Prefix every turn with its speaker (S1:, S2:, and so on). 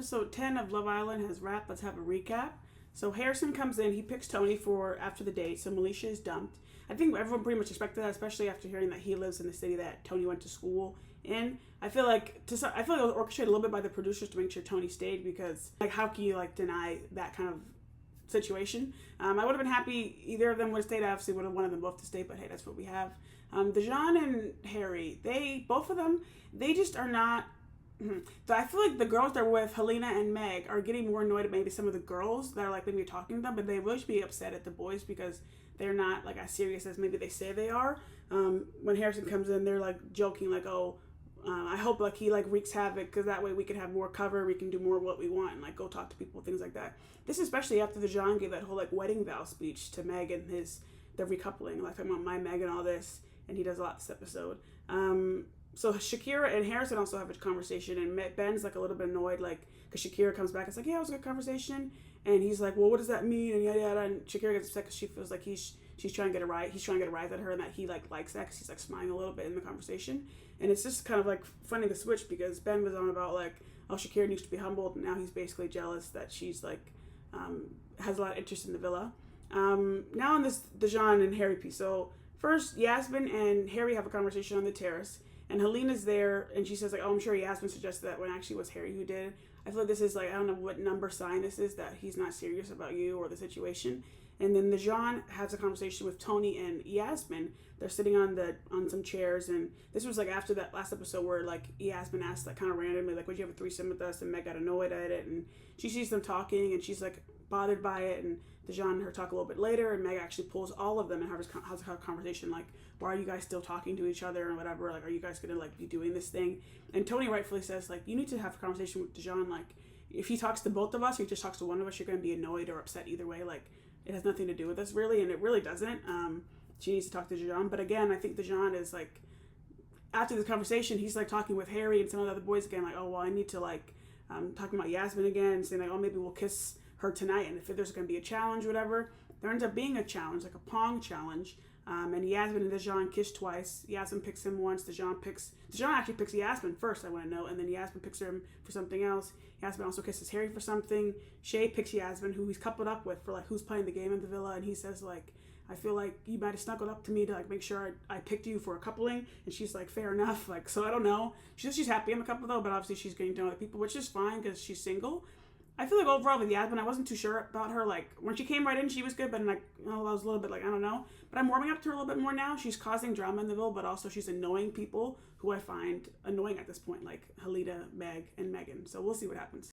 S1: episode 10 of Love Island has wrapped. Let's have a recap. So Harrison comes in. He picks Tony for after the date. So Melisha is dumped. I think everyone pretty much expected that, especially after hearing that he lives in the city that Tony went to school in. I feel like it was orchestrated a little bit by the producers to make sure Tony stayed, because like how can you like deny that kind of situation? I would have been happy either of them would have stayed. I obviously would have wanted them both to stay, but hey, that's what we have. Dejan and Harry, both of them just are not. So I feel like the girls that are with Helena and Meg are getting more annoyed at maybe some of the girls that are like maybe talking to them, but they will be upset at the boys because they're not like as serious as maybe they say they are. When Harrison comes in, they're like joking like, oh, I hope like he like wreaks havoc because that way we can have more cover, we can do more of what we want and like go talk to people, things like that. This is especially after the John gave that whole like wedding vow speech to Meg and the recoupling, like talking about my Meg and all this, and he does a lot this episode. So Shakira and Harrison also have a conversation, and Ben's like a little bit annoyed, like, because Shakira comes back. It's like, yeah, it was a good conversation, and he's like, well, what does that mean? And yada yada. And Shakira gets upset because she feels like she's trying to get a rise. He's trying to get a rise at her, and that he like likes that because he's like smiling a little bit in the conversation. And it's just kind of like funny to switch because Ben was on about like, oh, Shakira needs to be humbled, and now he's basically jealous that she's like has a lot of interest in the villa. Now on this Dejan and Harry piece. So first, Yasmin and Harry have a conversation on the terrace. And Helena's there, and she says, like, oh, I'm sure Yasmin suggested that when actually it was Harry who did. I feel like this is, like, I don't know what number sign this is, that he's not serious about you or the situation. And then Dejan has a conversation with Tony and Yasmin. They're sitting on some chairs, and this was, like, after that last episode where, like, Yasmin asked, like, kind of randomly, like, would you have a threesome with us? And Meg got annoyed at it, and she sees them talking, and she's, like, bothered by it, and Dejan and her talk a little bit later, and Meg actually pulls all of them and has a conversation like, why are you guys still talking to each other and whatever, like, are you guys gonna like be doing this thing? And Tony rightfully says, like, you need to have a conversation with Dejan, like, if he talks to both of us or he just talks to one of us, you're gonna be annoyed or upset either way, like, it has nothing to do with us really, and it really doesn't. She needs to talk to Dejan, but again, I think Dejan is like, after this conversation, he's like talking with Harry and some of the other boys again, like, oh, well, I need to like, talking about Yasmin again, and saying like, oh, maybe we'll kiss her tonight, and if there's going to be a challenge, whatever, there ends up being a challenge, like a pong challenge, and Yasmin and Dejan kiss twice. Yasmin picks him once. Dejan actually picks Yasmin first, I want to know, and then Yasmin picks him for something else. Yasmin also kisses Harry for something. Shay picks Yasmin, who he's coupled up with, for like who's playing the game in the villa, and he says like, I feel like you might have snuggled up to me to like make sure I picked you for a coupling, and she's like, fair enough, like, so I don't know. She's happy I'm a couple though, but obviously she's getting to know other people, which is fine because she's single. I feel like overall with Yasmin, I wasn't too sure about her. Like, when she came right in, she was good, but like, I was a little bit like, I don't know. But I'm warming up to her a little bit more now. She's causing drama in the villa, but also she's annoying people who I find annoying at this point, like Helena, Meg, and Megan. So we'll see what happens.